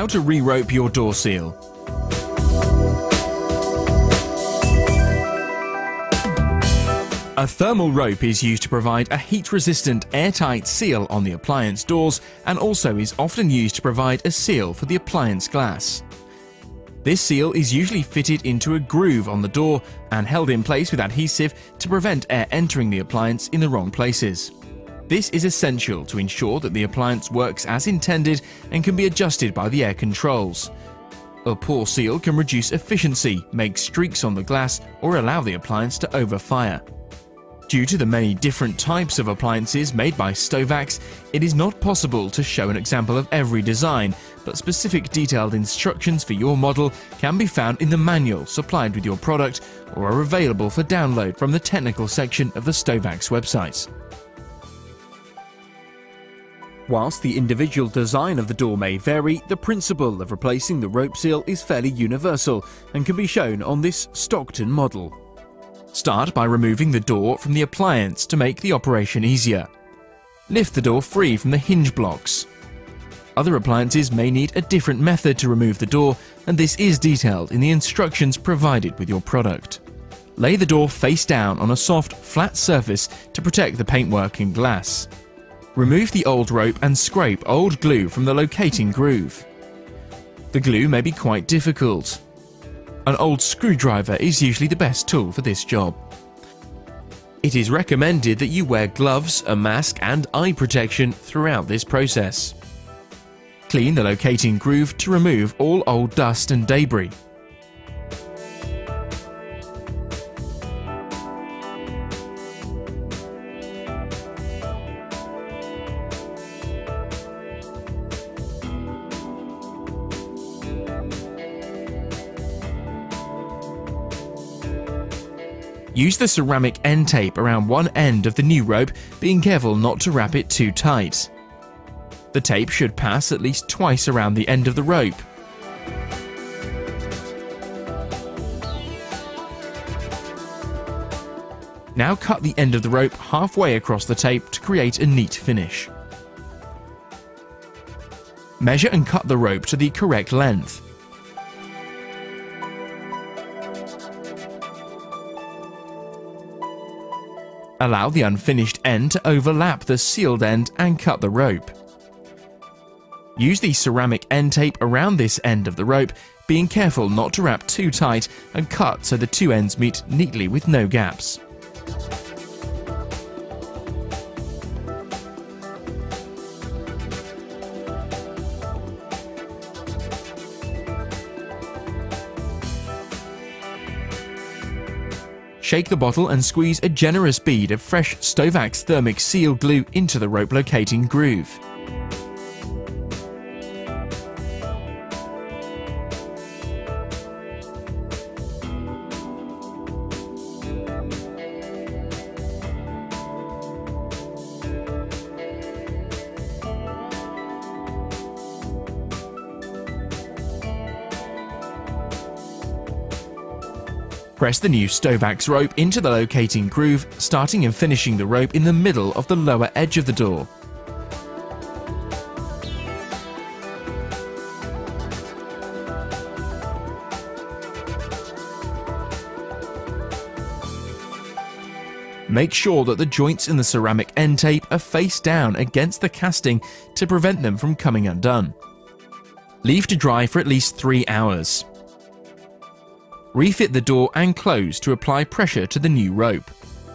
How to re-rope your door seal. A thermal rope is used to provide a heat-resistant, airtight seal on the appliance doors and also is often used to provide a seal for the appliance glass. This seal is usually fitted into a groove on the door and held in place with adhesive to prevent air entering the appliance in the wrong places. This is essential to ensure that the appliance works as intended and can be adjusted by the air controls. A poor seal can reduce efficiency, make streaks on the glass, or allow the appliance to overfire. Due to the many different types of appliances made by Stovax, it is not possible to show an example of every design, but specific detailed instructions for your model can be found in the manual supplied with your product or are available for download from the technical section of the Stovax website. Whilst the individual design of the door may vary, the principle of replacing the rope seal is fairly universal and can be shown on this Stockton model. Start by removing the door from the appliance to make the operation easier. Lift the door free from the hinge blocks. Other appliances may need a different method to remove the door, and this is detailed in the instructions provided with your product. Lay the door face down on a soft, flat surface to protect the paintwork and glass. Remove the old rope and scrape old glue from the locating groove. The glue may be quite difficult. An old screwdriver is usually the best tool for this job. It is recommended that you wear gloves, a mask and eye protection throughout this process. Clean the locating groove to remove all old dust and debris. Use the ceramic end tape around one end of the new rope, being careful not to wrap it too tight. The tape should pass at least twice around the end of the rope. Now cut the end of the rope halfway across the tape to create a neat finish. Measure and cut the rope to the correct length. Allow the unfinished end to overlap the sealed end and cut the rope. Use the ceramic end tape around this end of the rope, being careful not to wrap too tight and cut so the two ends meet neatly with no gaps. Shake the bottle and squeeze a generous bead of fresh Stovax thermic seal glue into the rope locating groove. Press the new Stovax rope into the locating groove, starting and finishing the rope in the middle of the lower edge of the door. Make sure that the joints in the ceramic end tape are face down against the casting to prevent them from coming undone. Leave to dry for at least 3 hours. Refit the door and close to apply pressure to the new rope.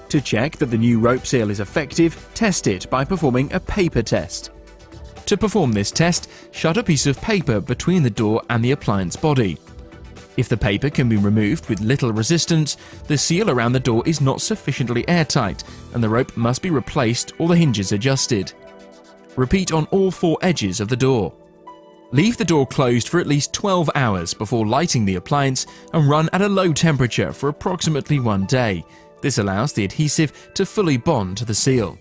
To check that the new rope seal is effective, test it by performing a paper test. To perform this test, shut a piece of paper between the door and the appliance body. If the paper can be removed with little resistance, the seal around the door is not sufficiently airtight and the rope must be replaced or the hinges adjusted. Repeat on all 4 edges of the door. Leave the door closed for at least 12 hours before lighting the appliance and run at a low temperature for approximately 1 day. This allows the adhesive to fully bond to the seal.